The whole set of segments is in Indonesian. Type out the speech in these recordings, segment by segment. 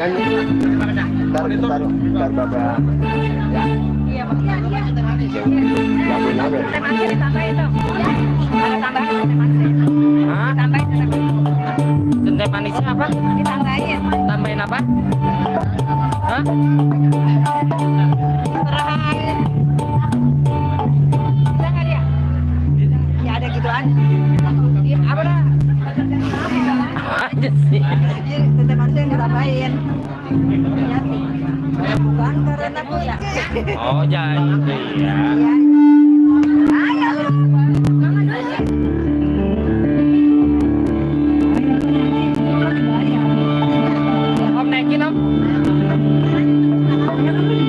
Kan ntar bapak ya. Iya, Pak. Iya, iya. Yang benar ya. Teh manis ditambahin dong. Ada tambahan teh manis. Hah? Tambahin teh manis. Teh manisnya apa? Ditambahin. Tambahin apa? Hah? Terakhir. Bisa nggak dia? Ya ada gituan. Iya, apa dah? Aja sih. Iya, teh manis yang ditambahin. Bukan karena aku ya. Oh, jadi ya. Iya. Ayo. Om naikin om. Bukan karena putih.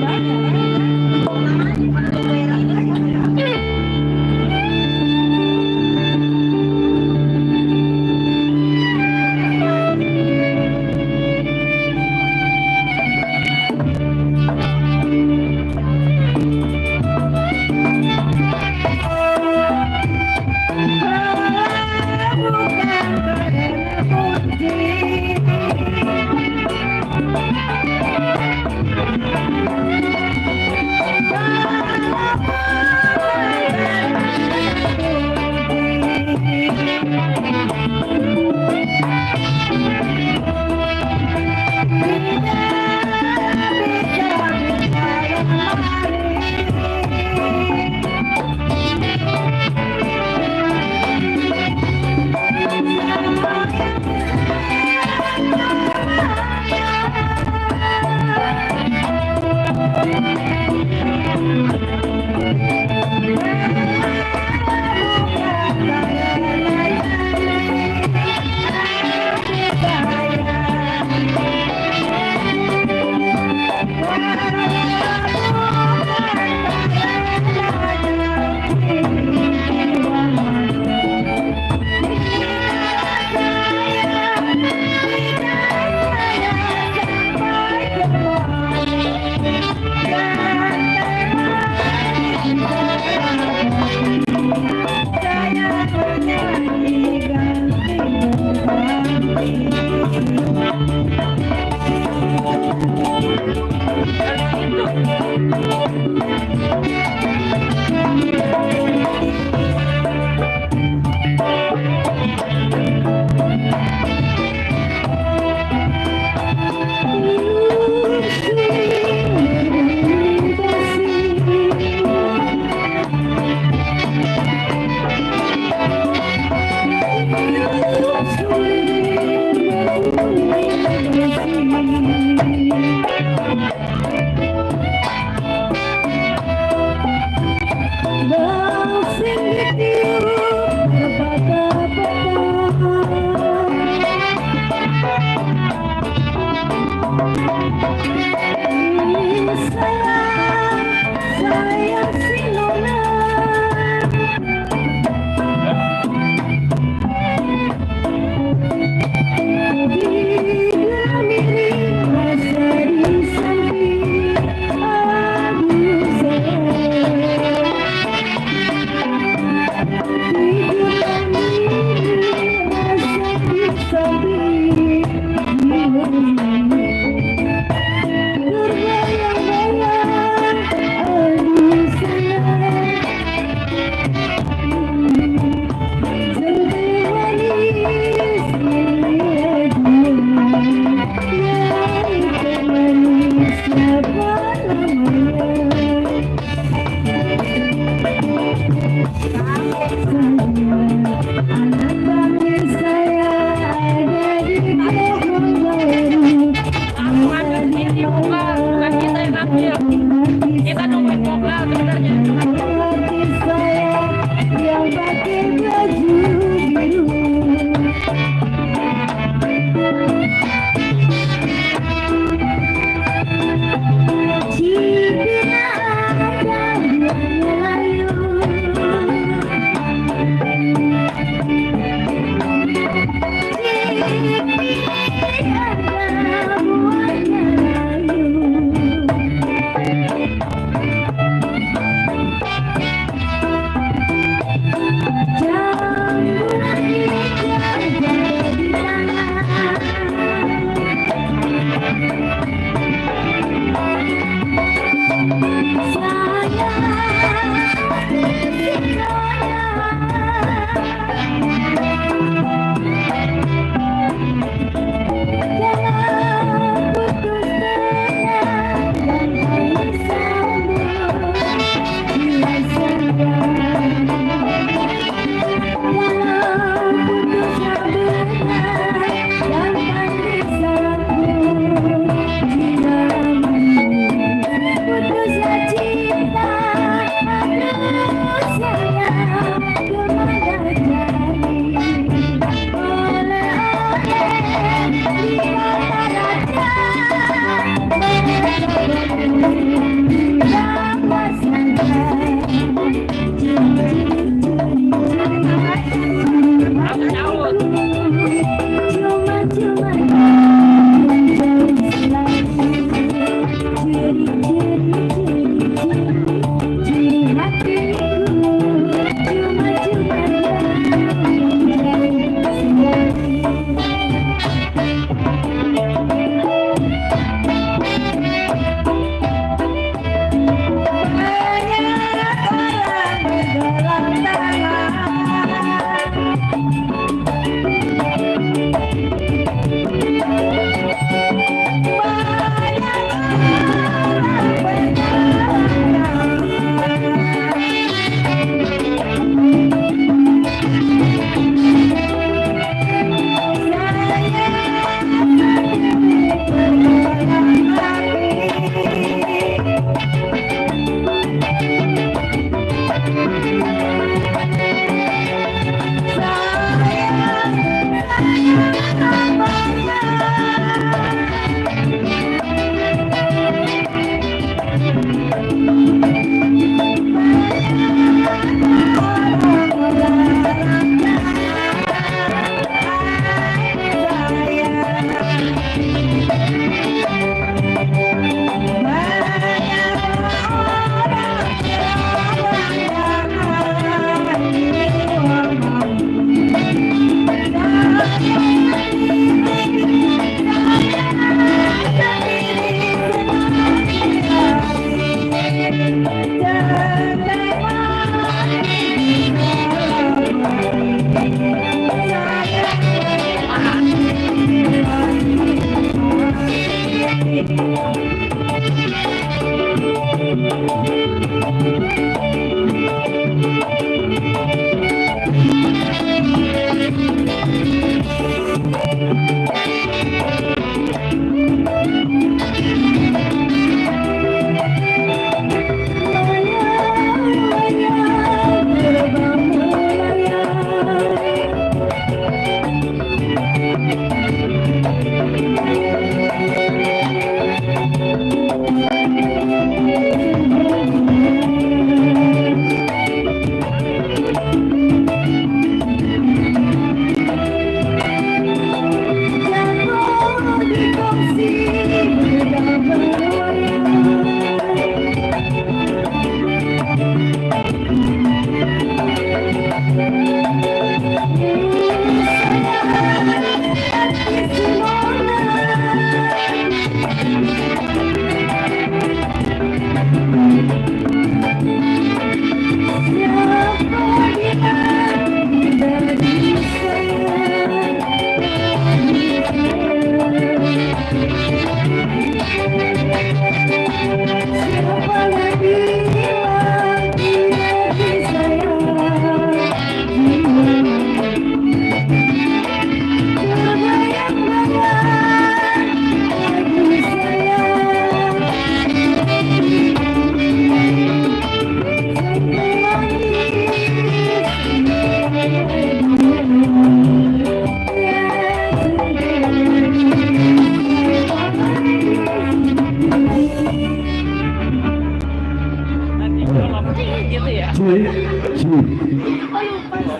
gitu ya.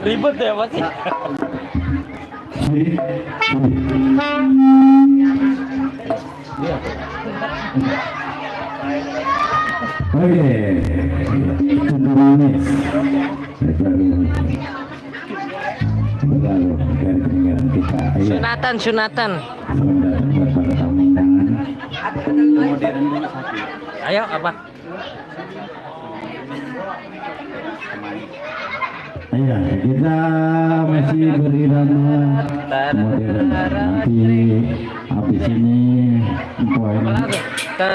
Ribet ya pasti. Oke, Sunatan, sunatan. Ayo apa? Iya, kita masih berirama modern. Nanti habis ini poin kita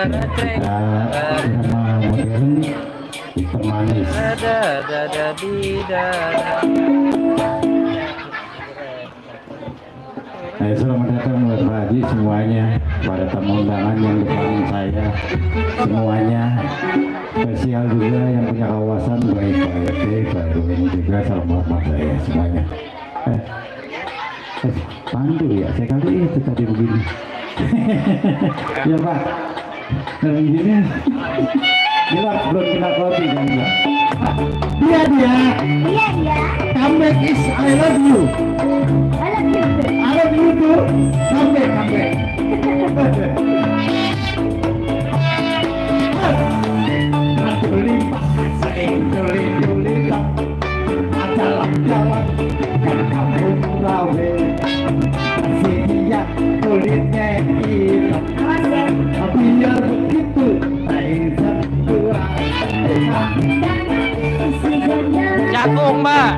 irama modern ditemani. Selamat datang buat Pak Haji semuanya, pada tamu undangan yang depan saya semuanya, spesial juga yang punya kawasan, baik Pak RT, Pak RW ini juga salam hormat saya semuanya. Pandu ya, saya kali itu tadi begini. Ya Pak, kalau begini, gila belum kena kopi kan Pak. Dia, come back is I love you. I love you too. Come back. Kulitnya hitam, biar begitu Jagung, Mbak.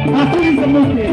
Masih semua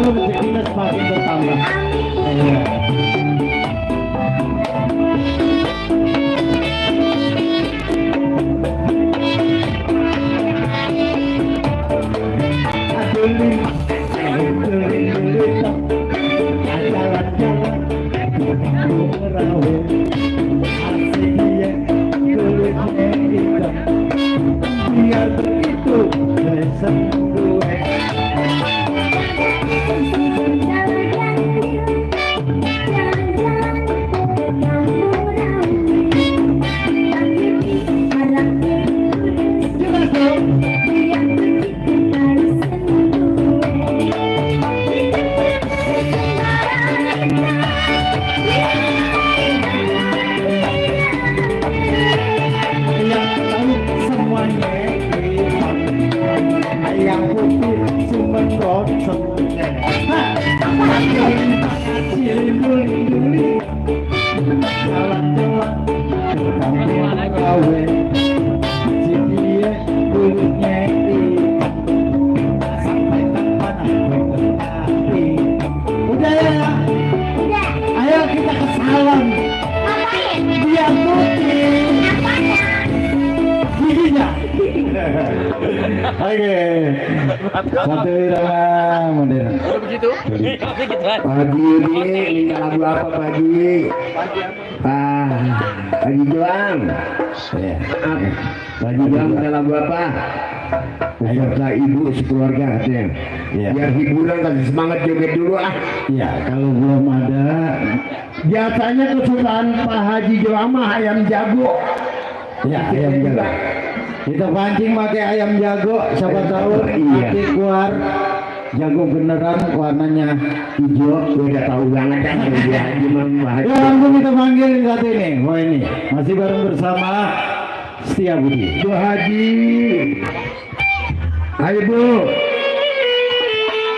selalu rezekinya semakin bertambah. Iya. Biar begitu sembuh. Yang putih cuma gosok. Cilinduli, jalan-jalan ke kampung gawe. Si dia kulitnya sampai kapan aku berhati. Udah ya? Udah. Ayo kita ke salon. Ngapain? Biar putih. Apanya? Giginya. Oke. Satu irama modern. Begitu? Begituan. Pagi ini minta lagu apa pagi? Pagi Joang. Ya. Pagi Joang minta lagu apa? Beserta ibu sekeluarga katanya. Iya. Biar hiburan kasih semangat joget dulu ah. Ya, kalau belum ada, Biasanya kesukaan Pak Haji Joang mah ayam jago. ya ayam jago. Kita pancing pakai ayam jago, siapa tahu Iya. nanti keluar jago beneran warnanya hijau. Gue udah tahu banget kan kalau dia Haji mah Pak Haji. Ya langsung kita panggil satu ini. Wah ini masih bareng bersama Setia Budi. Bu Haji. Ayo Bu.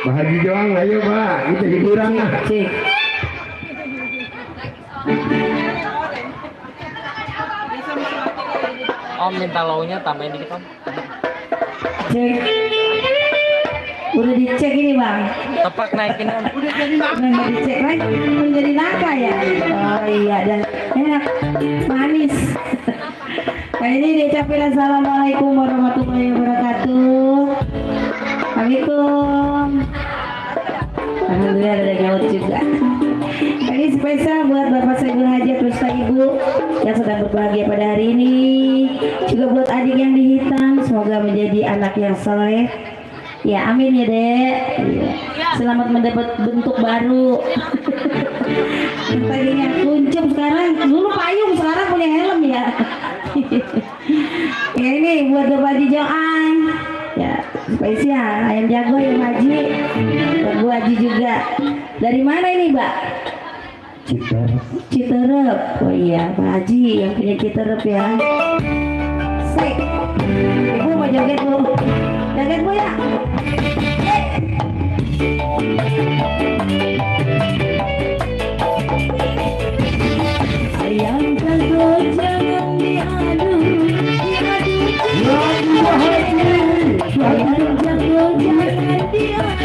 Pak Haji Joang, ayo Pak. Kita hiburan lah. Cik. Om minta launya tambahin dikit Om. Cek. Udah dicek ini bang. Tepak naikin Om. Nggak dicek lagi. Menjadi nangka ya. Oh iya dan enak. Manis. Nah ini diucapin assalamualaikum warahmatullahi wabarakatuh. Waalaikumsalam. Alhamdulillah ada gaut juga. Ini spesial buat Bapak Saiful Hajat beserta Ibu yang sedang berbahagia pada hari ini. Juga buat adik yang dihitam, semoga menjadi anak yang soleh. Ya amin ya Dek. Iya. Selamat mendapat bentuk baru. Tadinya kuncup sekarang, dulu payung sekarang punya helm ya. Ya ini buat Bapak Haji Joang. Ya spesial ayam jago yang Haji. Buat Bu Haji juga. Dari mana ini Mbak? Citerep. Oh iya Pak Haji yang punya Citerep ya. Sek. Ibu mau joget Bu. Joget Bu ya. Ayam jago jangan diadu. Ayam jago jangan diadu.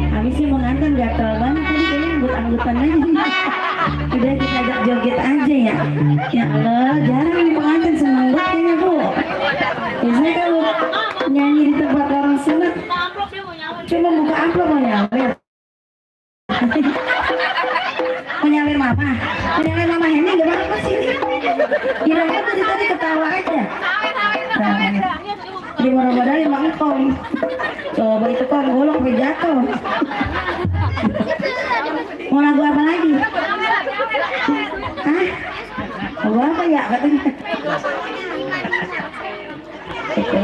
Habisnya mengantar gatal banget tadi kayaknya anggut-anggutan aja. Udah kita ajak joget aja ya. Ya Allah, jarang nih pengantin senang banget kayaknya Bu. Biasanya kalau nyanyi di tempat orang sunat cuma buka amplop mau nyawer. Mau nyawer mama? Mau nyawer mama Heni gak apa sih? Kira-kira tadi ketawa aja. Di modal-modal yang mangkong. Coba itu kok golok sampai jatuh. Mau lagu apa lagi? Hah? Lagu apa ya katanya? Itu.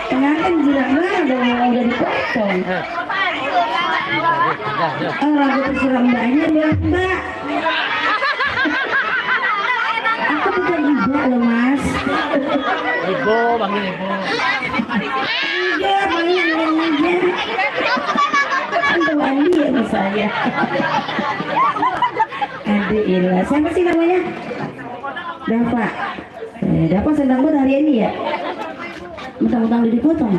Kenapa jinak banget udah dipotong? Oh, lagu terserang banyak bilang Mbak. Aku bukan ibu loh Mas. Ibu, panggil ibu. Iya, panggil aja. Untuk Andi ya Mas saya. Andi Ila. Siapa sih namanya? Dava. Dava sedang buat hari ini ya? Mentang-mentang udah dipotong.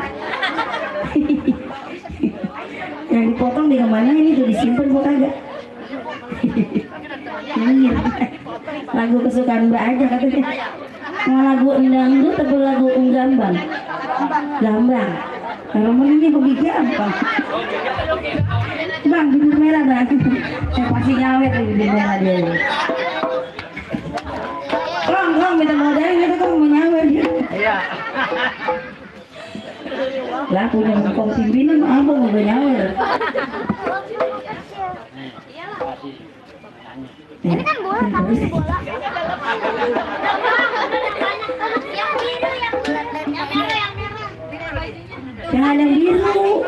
Yang dipotong di kemana ini tuh disimpan buat agak. Lagu kesukaan Mbak aja katanya. Mau lagu dangdut atau lagu gambang? Gambang. Kalau mau ini hobi gampang. Bang, bibir merah bang. Saya pasti nyawet nih bibir merah dia. Kong, minta modalin itu kong mau nyawet dia. Iya. Lah punya kong pimpinan apa mau nyawer? Ini kan bola, bola. Yang biru, yang bulat, yang merah, yang merah. Jangan ada yang biru.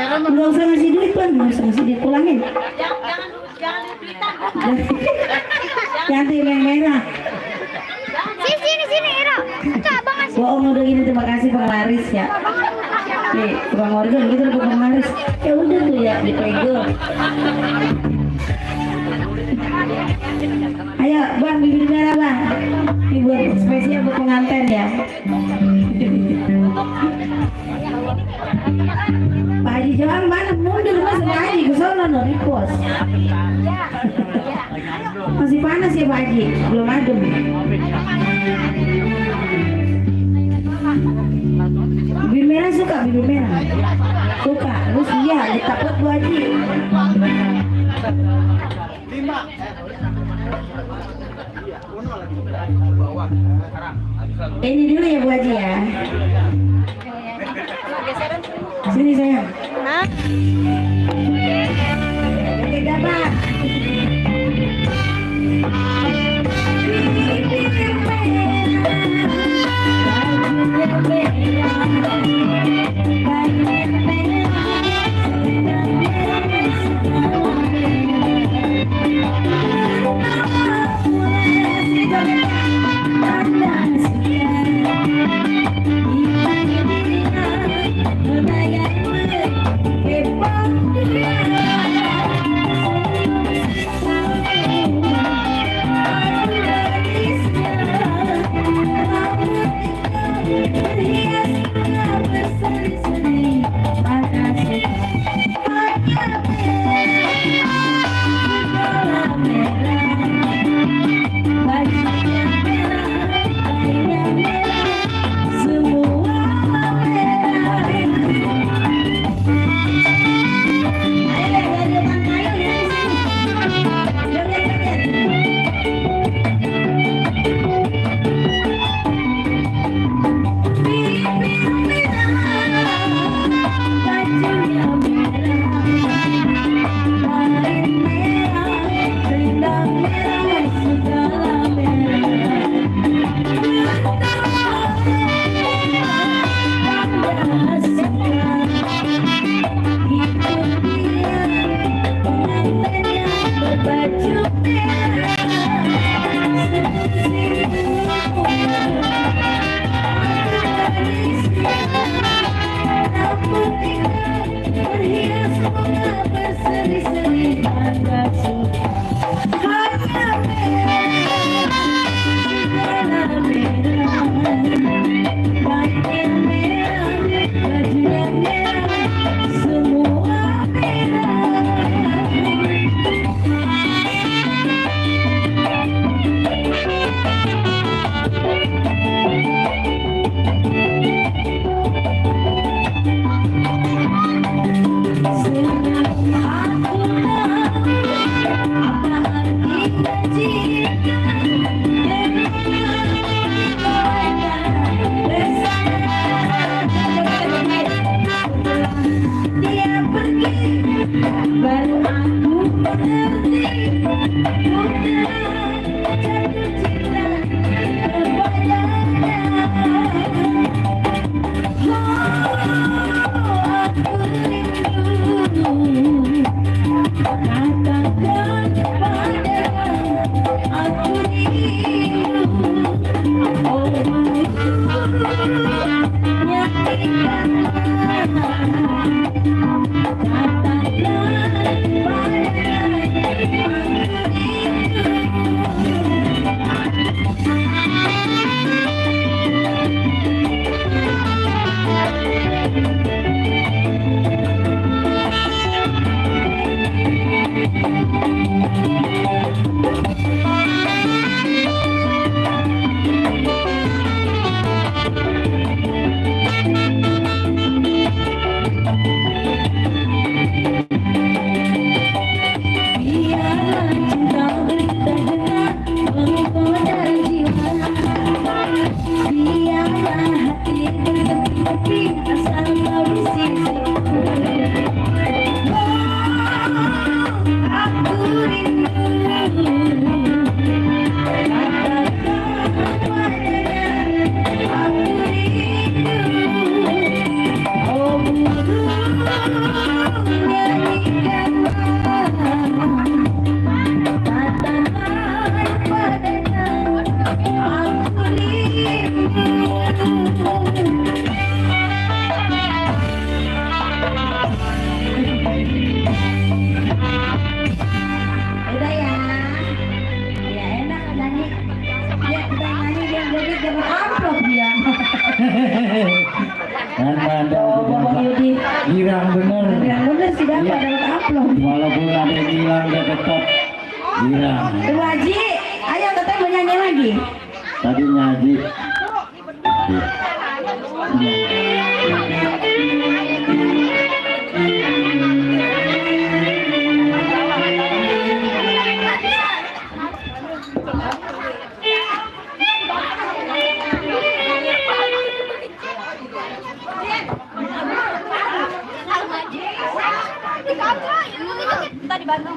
Nggak usah ngasih duit bang, nggak usah ngasih duit pulangin. Jangan duitan. Yang yang merah. Sini, Ira. Abang ngasih. Bohong udah gini, terima kasih penglaris ya. Nih, tukang organ gitu dapat penglaris. Ya udah tuh ya, dipegang. Ayo bang, bibir merah bang. Ini buat spesial buat pengantin ya. Pak Haji Joang mana? Mundur mas, Pak Haji ke sana no, di pos. Masih panas ya Pak Haji, belum adem. Bibir merah suka, bibir merah suka. Terus iya, ditakut Bu Haji. Ini dulu ya Bu Haji ya. Sini sayang. Oke, gambar. Girang bener. Girang bener sih dapat Iya. dapat amplop. Walaupun ada yang hilang dia tetap girang. Bu Haji, ayo teteh mau nyanyi lagi. Tadi nyaji. Kita di Bandung.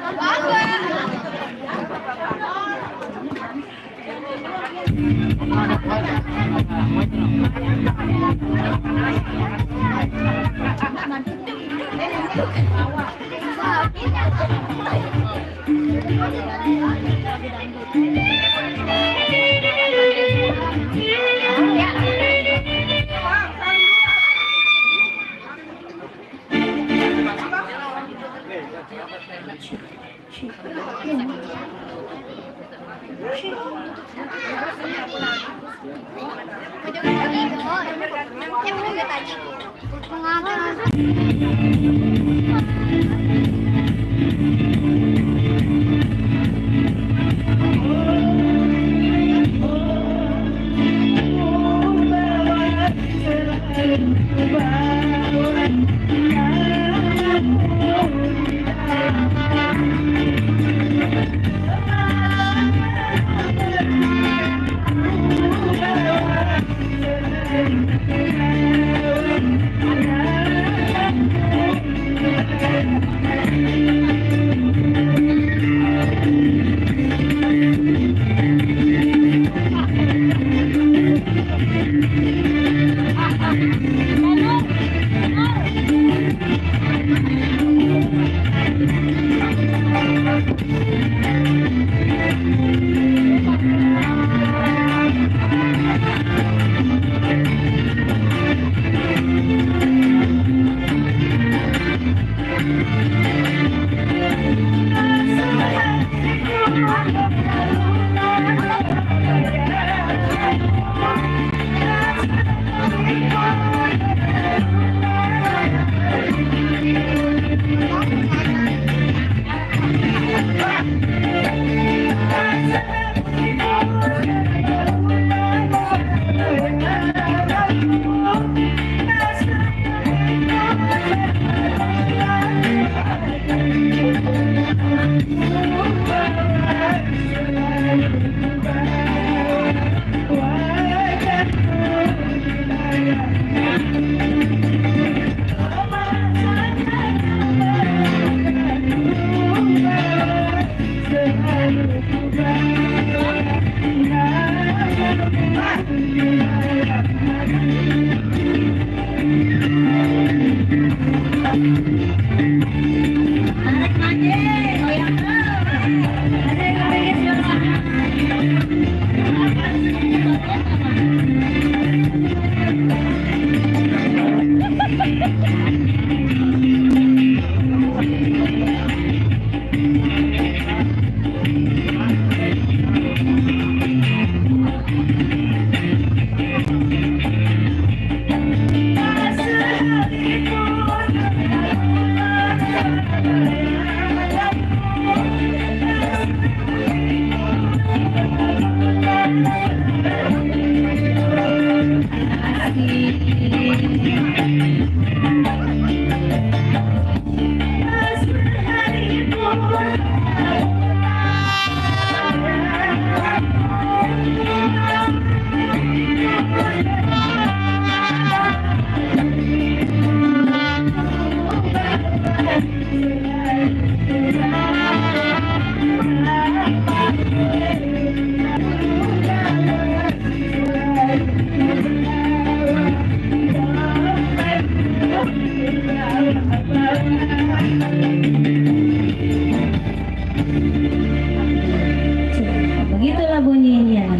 Begitulah bunyinya.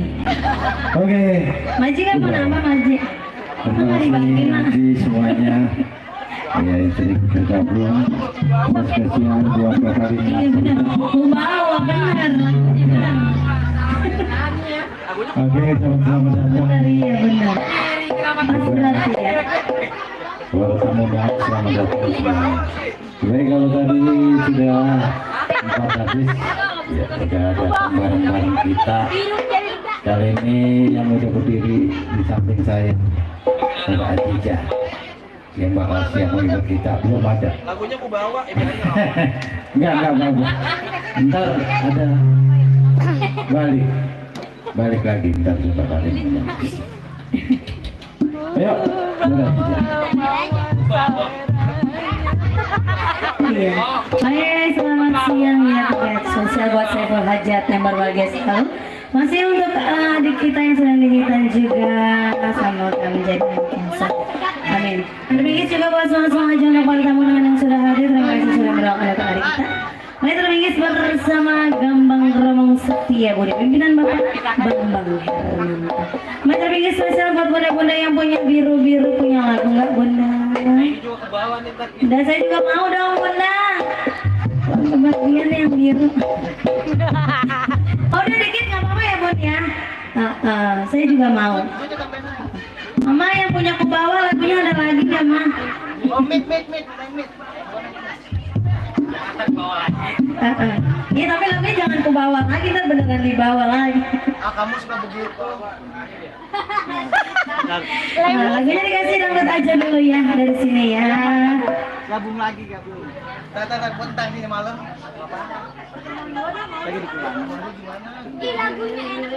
Oke. Majikan mau nambah Maji. Terima kasih semuanya. Ya, yang sering bergabung. Mas kasihan buat Bapak Iya ini. benar. Bawa benar. Benar. Oke, selamat datang. Benar iya benar. Mas berarti ya. Buat kamu dan selamat datang semuanya. Baik, kalau tadi sudah 4 habis, ya sudah ada bareng-bareng kita. Kali ini yang udah berdiri di samping saya ada Adija yang bakal siap menghibur kita. Belum ada. Lagunya aku bawa, Enggak. Ntar ada balik lagi ntar juga balik. Ayo, udah Adija. Iya. Hai, selamat siang ya tiket sosial buat Saiful Hajat yang berbahagia selalu. Masih untuk adik kita yang sedang dihitan juga, semoga menjadi cancer. Amin. Terima juga buat semua aja untuk para tamu yang sudah hadir. Terima kasih sudah mendoakan untuk adik kita. Mari terminggis bersama Gambang Romong Setia Budi, pimpinan Bapak Bambang Hermanto. Mari terminggis spesial buat bunda-bunda yang punya biru-biru, punya lagu nggak bunda? Bunda saya juga mau dong bunda. Kebagian yang biru. Oh udah dikit nggak apa-apa ya bun ya. Saya juga mau. Mama yang punya ke bawah lagunya ada lagi nggak mah? Oh, mit. Iya tapi lagunya jangan ke bawah lagi, ntar beneran di bawah lagi. Kamu suka begitu. Nah, lagunya dikasih download aja dulu ya dari sini ya. Gabung. Tata bentar ini malam. Lagi dikulang. Ih, lagunya enak.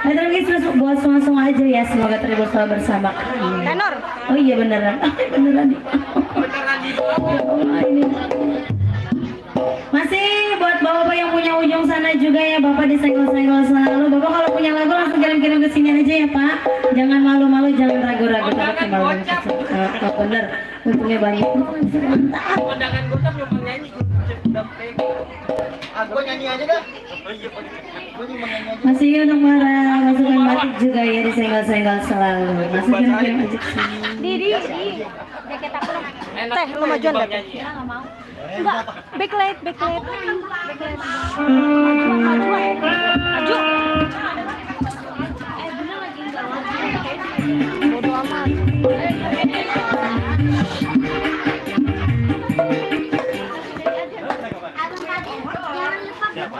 Nah, terus buat semua aja ya, semoga terhibur selalu bersama kami. Tenor. Oh iya beneran, beneran. Oh, ini. Masih buat bapak yang punya ujung sana juga ya, bapak disenggol-senggol selalu. Bapak kalau punya lagu langsung kirim-kirim ke sini aja ya pak. Jangan malu-malu, jangan ragu-ragu takut malu. Oh, bener, untungnya banyak. Mantap. Kondangan gue kan belum nyanyi. Gue nyanyi aja dah. Masih untuk para masukan batik juga ya, disenggol-senggol selalu. Masih kirim-kirim aja ke sini. Di. Jaket aku. Teh, lu majuan enggak? Enggak mau. Enggak, backlight. Maju. Bener lagi enggak maju. Bodo amat. Jangan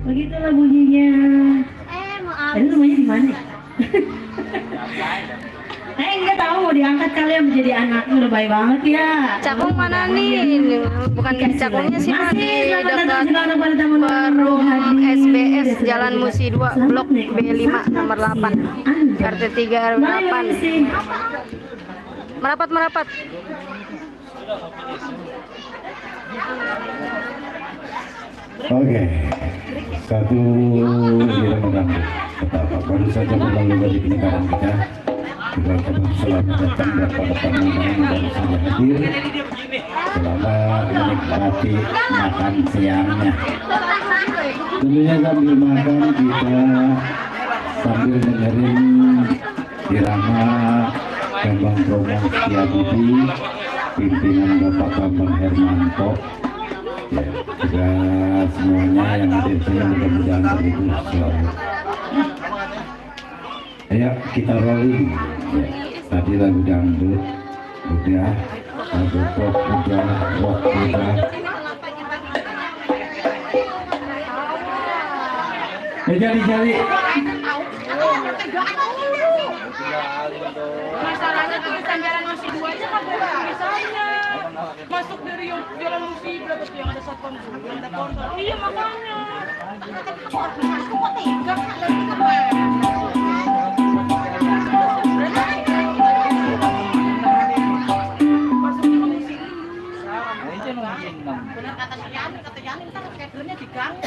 Begitulah bunyinya. Tadi rumahnya di mana? Enggak tahu mau diangkat kalian menjadi anaknya, udah baik banget ya. Cakung mana nih? Bukan di Cakungnya sih, mah di dekat Warung SBS Jalan Musi 2 Blok B5 nomor 8 RT 38. Merapat. Oke, satu irama dangdut. Betapa baru saja berlalu dari peninggalan kita. Kita ucapkan selamat datang kepada tamu yang baru saja hadir. Selamat menikmati makan siangnya. Tentunya sambil makan kita sambil dengerin irama Kembang Program Setiabudi pimpinan Bapak Bambang Hermanto. Ya, juga semuanya yang ada di sini mudah-mudahan terhibur selalu. Ayo kita rolling. Ya, tadi lagu dangdut udah, lagu pop udah, rock udah. Jali. Masalahnya tulisan Jalan Musi 2 aja kan ada tulisannya. Masuk dari Jalan Musi berapa tuh yang ada satpam yang ada portal. Iya makanya. Benar kata si Yamin, kita schedule-nya diganggu.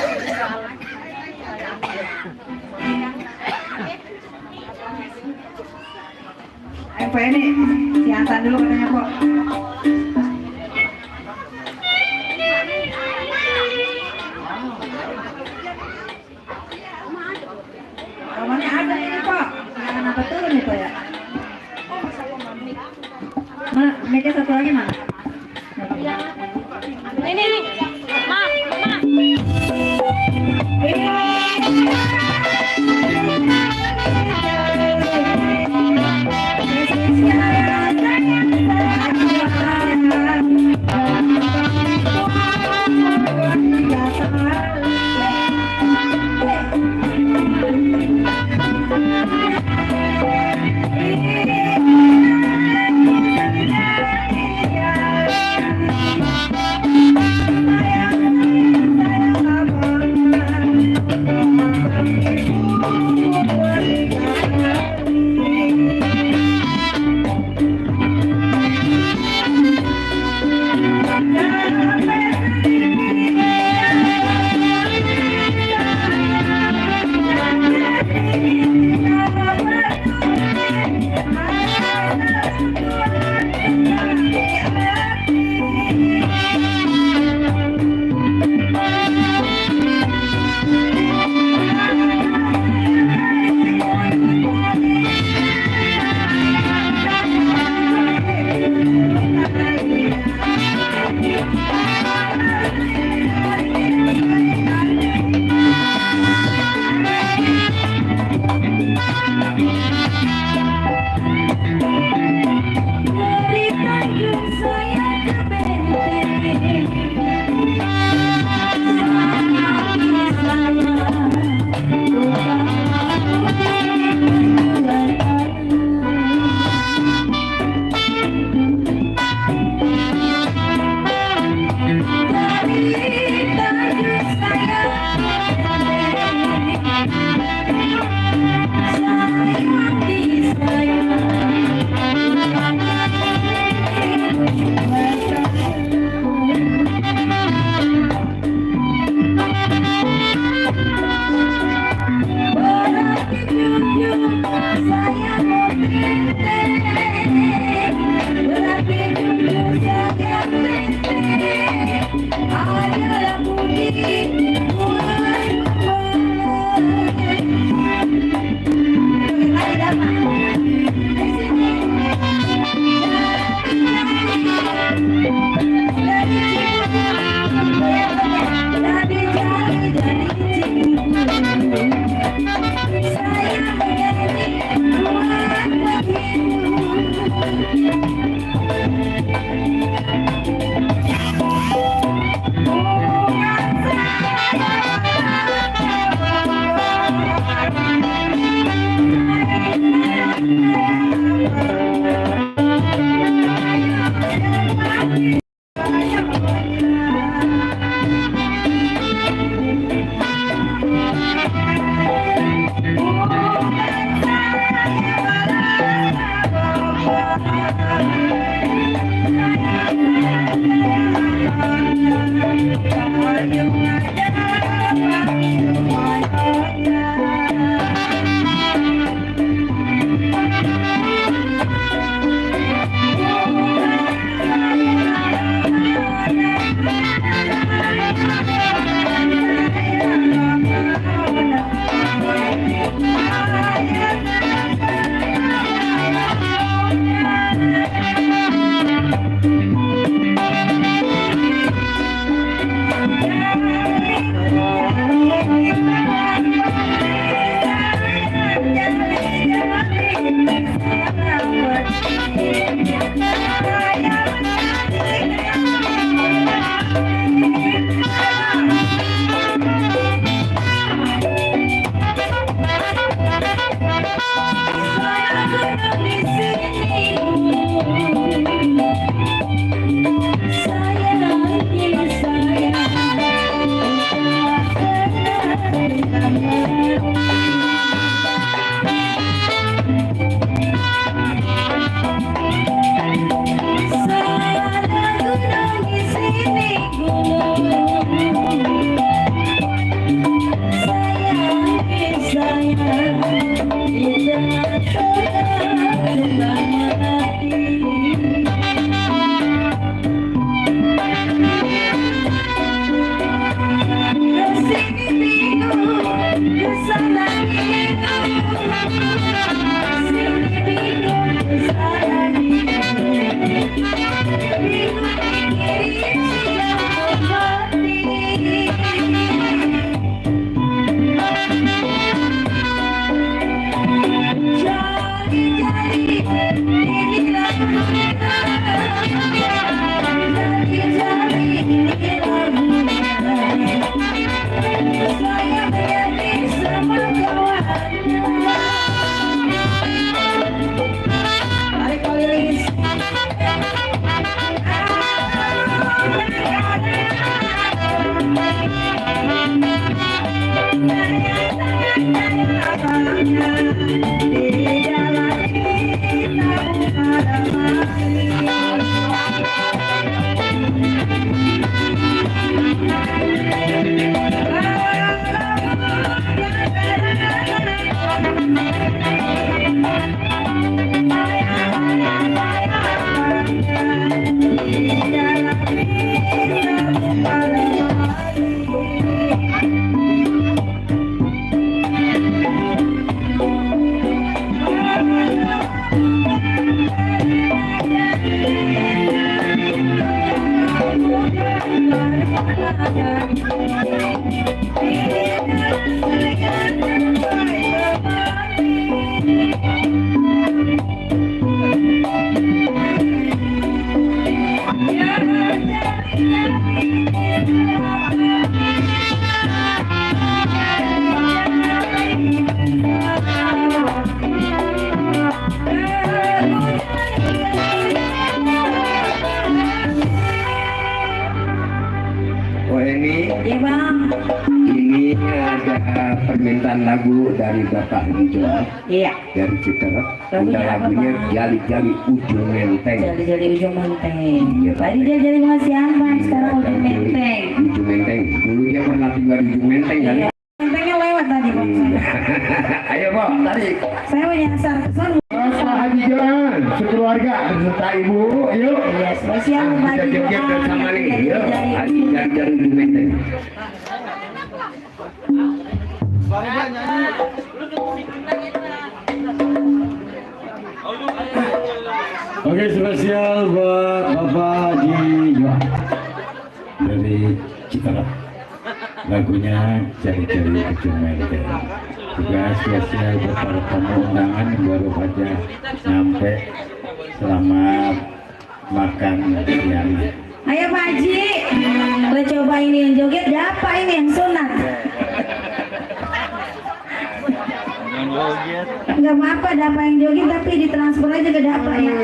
Apa ini? Siantan dulu katanya kok. Kamarnya ada ini kok. Jangan apa turun nih kok ya. Mana? Meja satu lagi mana? Ini nih. Ma, ma. Iya bang. Ini ada permintaan lagu dari Bapak Rijo Iya. dari Citerep. Lagunya Udah apa, lagunya Bang? Jali-jali Ujung Menteng. Jali-jali ujung menteng. Iya, Tadi jali-jali masih aman, sekarang udah menteng. Ujung Menteng. Dulu dia pernah tinggal di Ujung Menteng kan? Iya. Mentengnya lewat tadi bang. Ayo Pak, tarik. Saya mau nyasar ke sana. Pak Haji Johan, sekeluarga beserta ibu, yuk. Iya, spesial Kita bagi joget doa. bersama nih, yuk. Jali-jali Haji Jali Ujung Menteng. Baru dia nyanyi. Oke, spesial buat Bapak Haji Johan dari Citerep. Lagunya Jari-Jari Ujung Menteng. Juga spesial buat para tamu undangan yang baru saja nyampe. Selamat makan siang. Ayo Pak Haji, kita coba ini yang joget, dapat ini yang sunat. Enggak apa-apa, dapat yang joget tapi ditransfer aja ke dapat ya.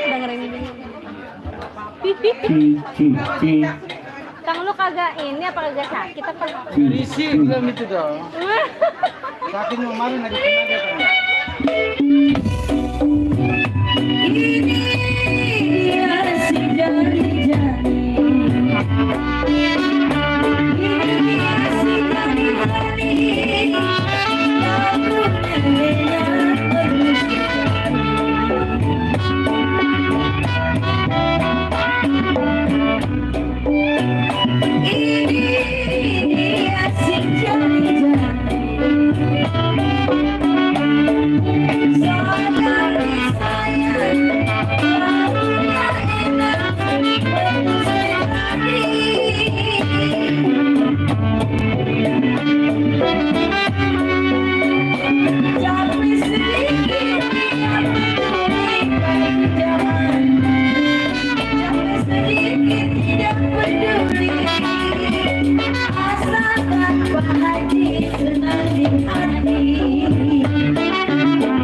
Dengerin Kang lu kagak ini apa kagak sakit apa? Isi belum itu dong. Sakit kemarin lagi tenaga kan. Ini dia si jari-jari. Ini dia si jari-jari. Aku terlena terus ini dia si jari-jari.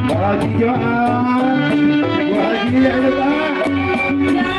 Pak Haji Johan, Bu Haji ada Pak.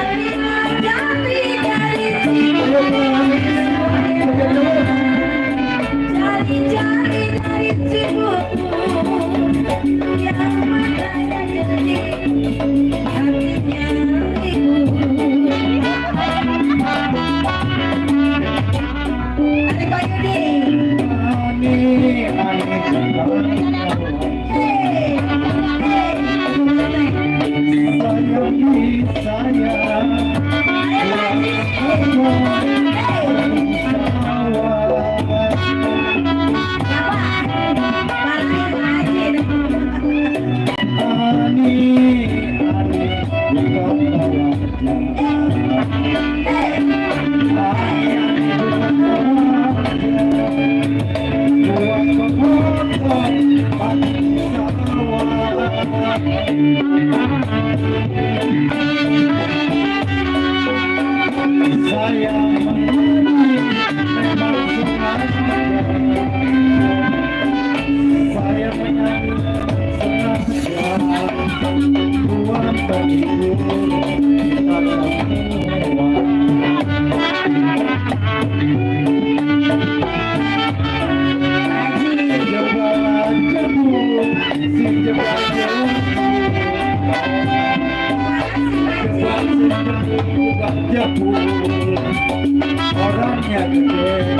Orangnya gede.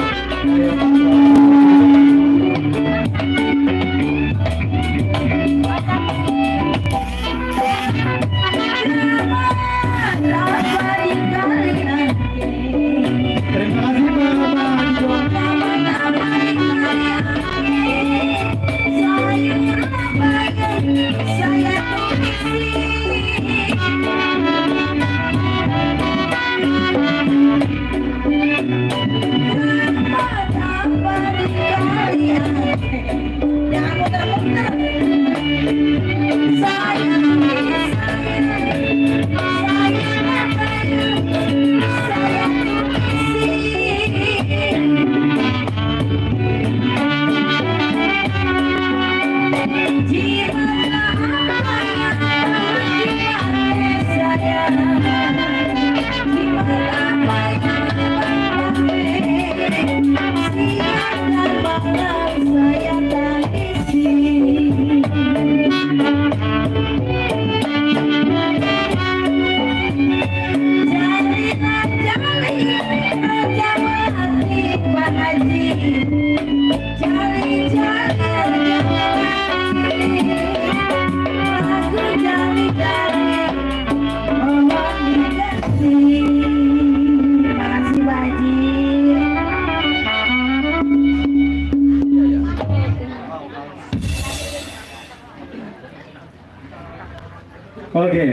Oke,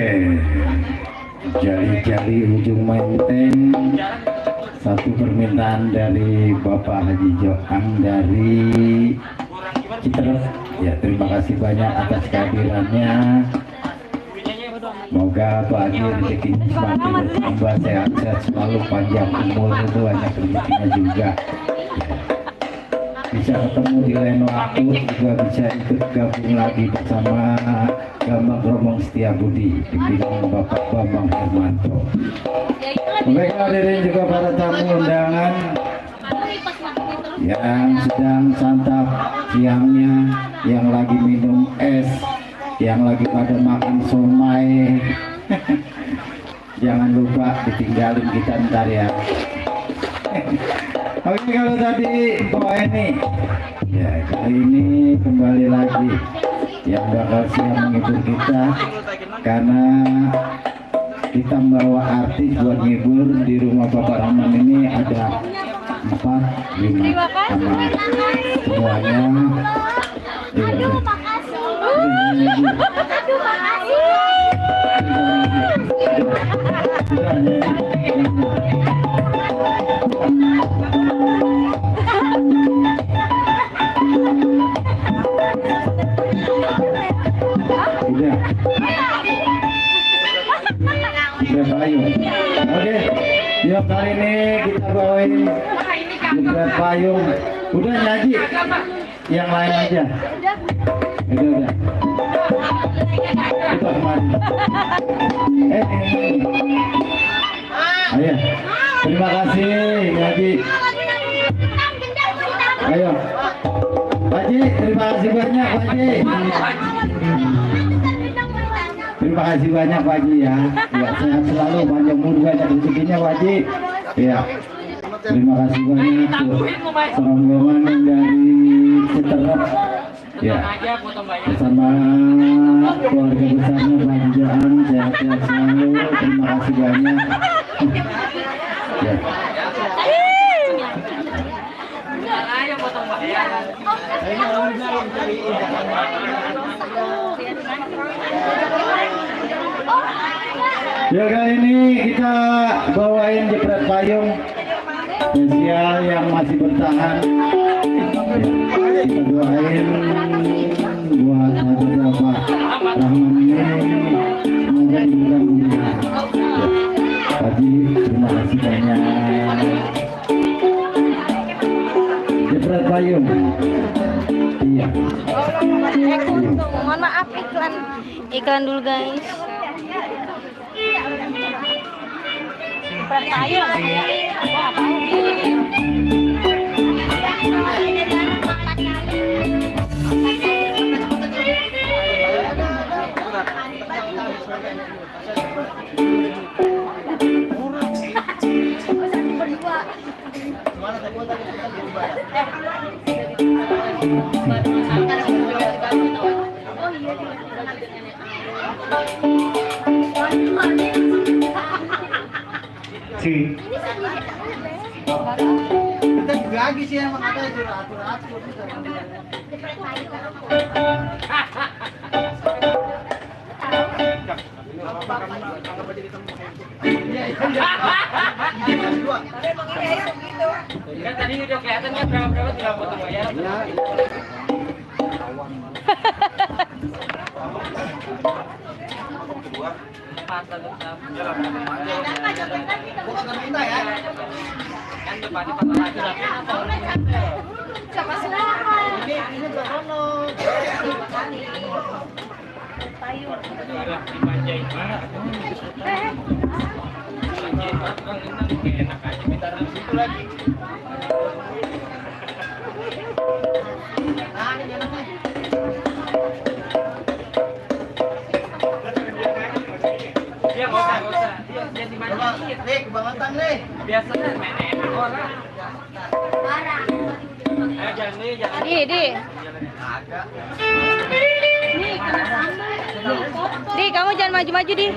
jari-jari ujung menteng. Satu permintaan dari Bapak Haji Joang dari Citeres. Ya, terima kasih banyak atas kehadirannya. Semoga Pak Haji rezekinya semakin bertambah, sehat-sehat selalu, panjang umur, itu banyak rezekinya juga. Bisa ketemu di lain waktu, juga bisa ikut gabung lagi bersama Gambang Kromong Setiabudi pimpinan Bapak Bambang Hermanto. Mereka hadirin juga para tamu undangan yang sedang santap siangnya, yang lagi minum es, yang lagi pada makan somai. Jangan lupa ditinggalin kita ntar ya. Oke, kalau tadi bawa ini, ya kali ini kembali lagi yang bakal siap menghibur kita, karena kita membawa artis buat ngibur di rumah Bapak Rahman ini ada 4, 5 sama semuanya. Udah payung. Oke, yuk kali ini kita bawain jebret payung. Udah nyaji, yang lain aja. Udah. Itu kemari. Ayo, terima kasih nyaji. Ayo, Pak Haji, terima kasih banyak Pak Haji. Terima kasih banyak Pak Haji ya. Ya, sehat selalu, panjang umur, banyak rezekinya Pak Haji. Ya. Terima kasih banyak tuh rombongan dari Citeres. Ya. Bersama keluarga besarnya Pak Haji Joang, sehat-sehat selalu. Terima kasih banyak. Ya. Ya, kali ini kita bawain jebret payung spesial yang masih bertahan. Ya, kita doain buat Bapak Rahman ini semoga diberikan umur. Tadi terima kasih banyak. Jebret payung. Iya. Mohon maaf, iklan dulu guys. Kita juga lagi sih emang ada atur-atur. Kan tadi udah kelihatannya berapa tinggal potong bayar. Biasanya main enak orang. Di, kamu jangan maju-maju di. Di.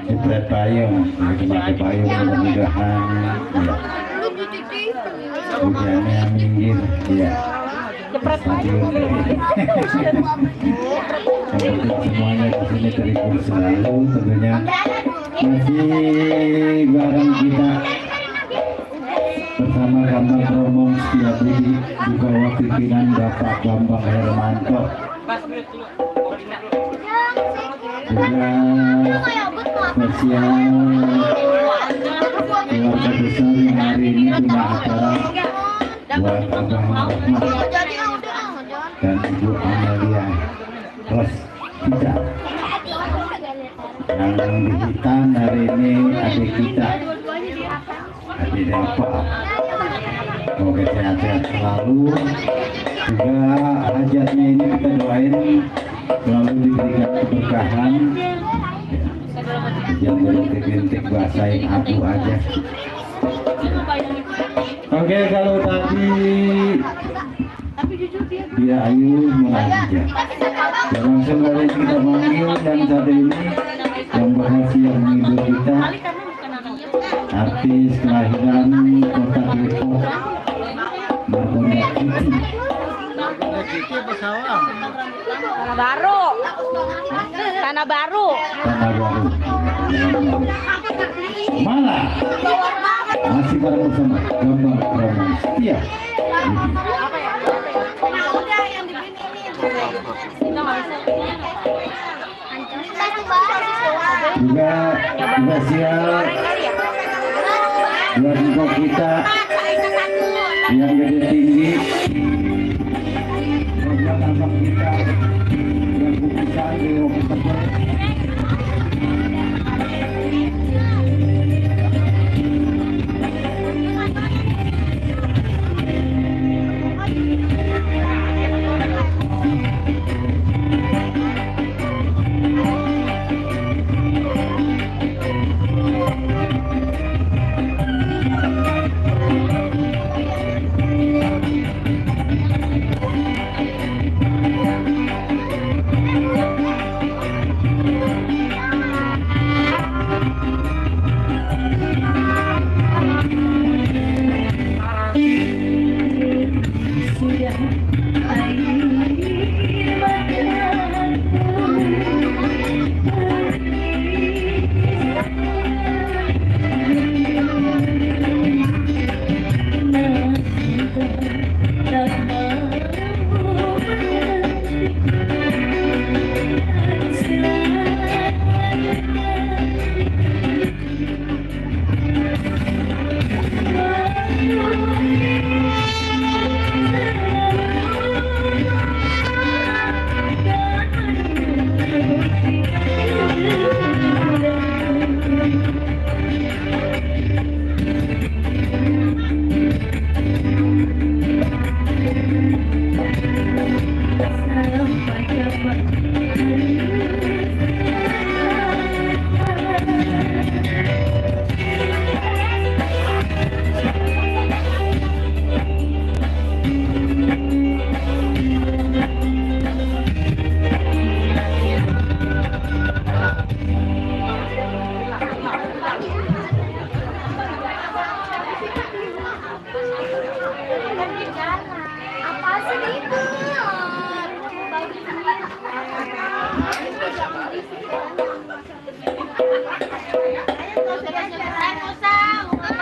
Jepret payung, lagi pakai payung mudah-mudahan hujannya minggir, ya. Jepret payung. Semuanya di sini terhibur selalu, tentunya masih bareng kita bersama Bambang Romong Setiabudi di bawah pimpinan Bapak Bambang Hermanto. Juga spesial keluarga besar yang hari ini punya acara buat Abang Rahmat dan Ibu Amelia Ros kita yang di hitam hari ini adik kita, adik Deva. Semoga sehat-sehat selalu, juga hajatnya ini kita doain selalu diberikan keberkahan, jangan berhenti-henti bahasain aku aja. Oke, kalau tadi dia Ayu mengajar, ya langsung kali kita panggil dan saat ini yang berhasil menghibur kita, artis kelahiran kota Depok, Margonda Kiti. Tanah Baru. Malah masih bareng bersama Bambang Romong Setia. Juga spesial buat engkau kita yang gede tinggi, buat abang kita yang kukisan di waktu tebal.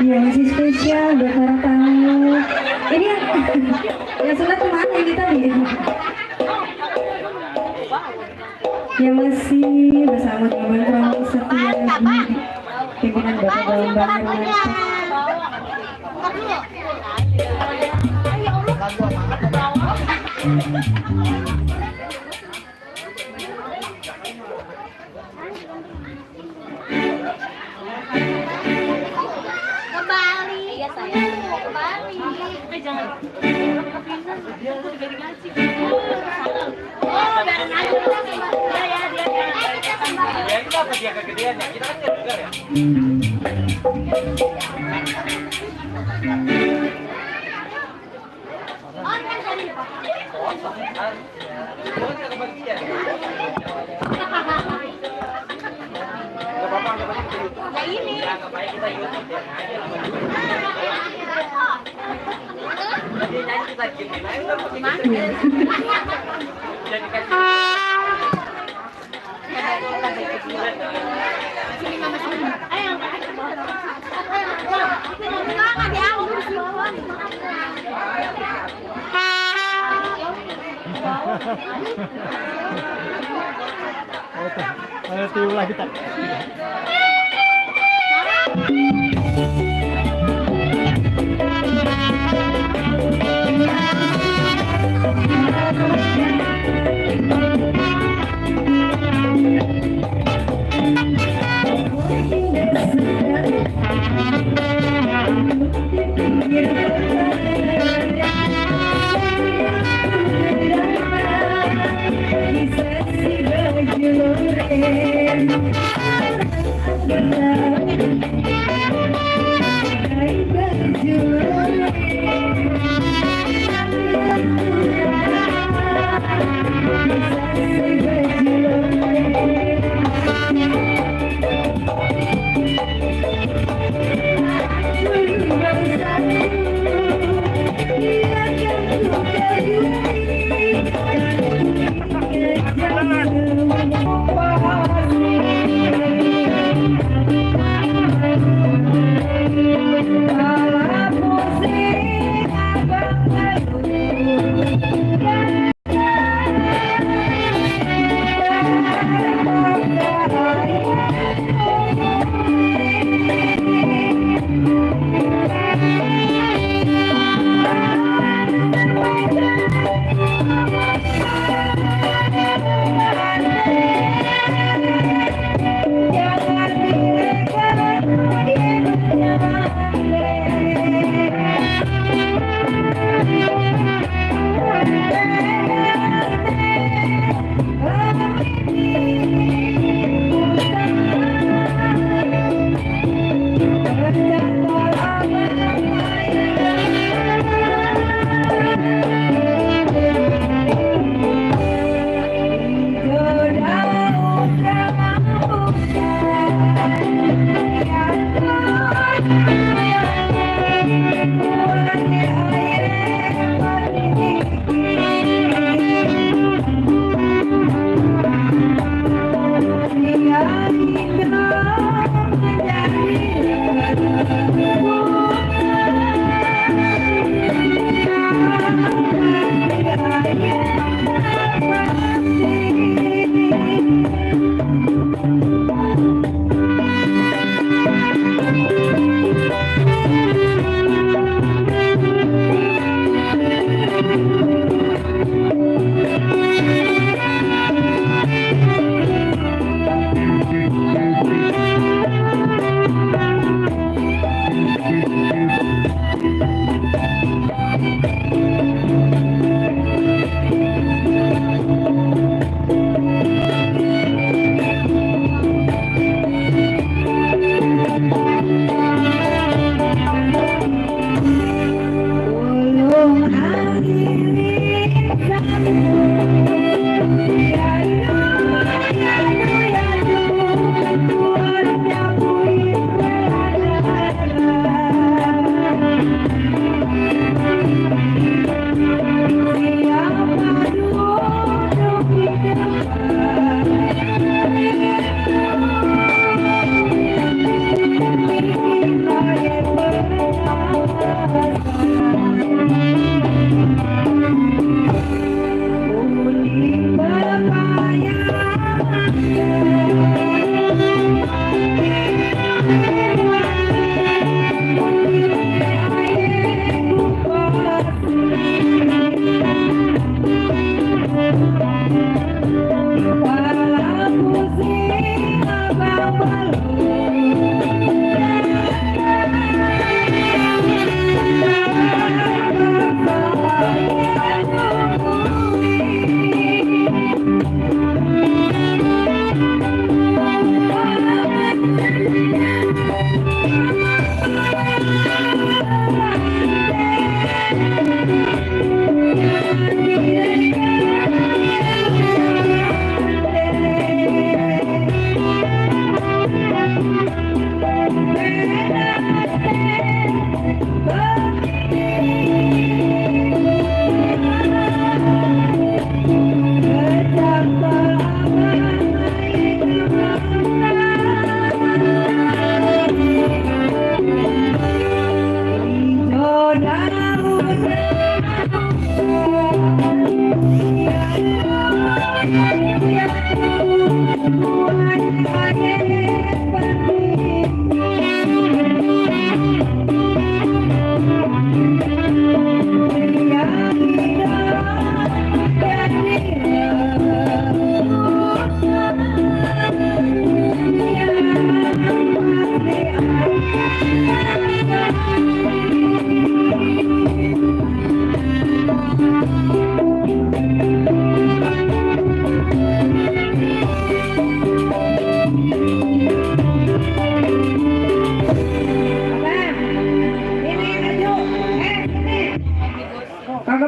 yang masih spesial buat para tamu. Ini yang sunat kemana ini tadi? Yang masih bersama kawan-kawan setia pimpinan Bapak Bambang Hermansyah. Kembali. Iya saya mau kembali. Jangan. Oh, bareng aja ya dia. Ya kita apa dia kegedean ya? Kita kan nyegar ya. Ya ini. Kita YouTube ya. Jadi nyanyi kita gini, jadi Ayo tiulah kita.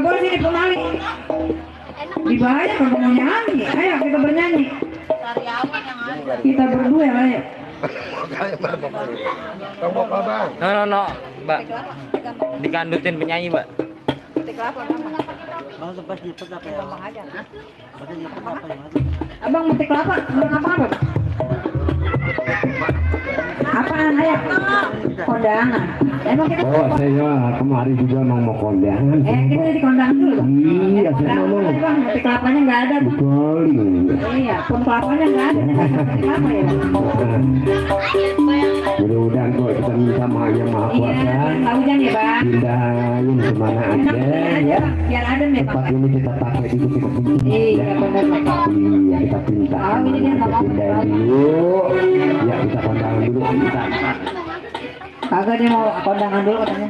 Abang sini pemali. Dibayar kalau mau nyanyi. Ayo kita bernyanyi. Kita berdua ayo. No, Mbak. Dikandutin penyanyi, Mbak. Abang metik kelapa, abang apa? Apaan ayah? Kondangan. Emang kita saya kemarin juga mau kondangan. kita di kondangan dulu. Iya, saya mau. Bang, metik kelapanya nggak ada. Bang. Betul. Iya, pun kelapanya nggak ada. Metik kelapa ya. Mudah-mudahan kok kita minta maha yang maha Iya, kuasa. nggak hujan ya bang. Pindahin kemana Enak aja aja, ya. Bang. Biar adem ya Tempat bang. ini kita pakai dulu kita pindah. Iya, benar benar. Iya, kita pindah. Oh, ini dia, Kita nggak pindahin apa-apa. dulu. Ya, kita kondangan dulu. Kita. Kagak dia mau kondangan dulu katanya.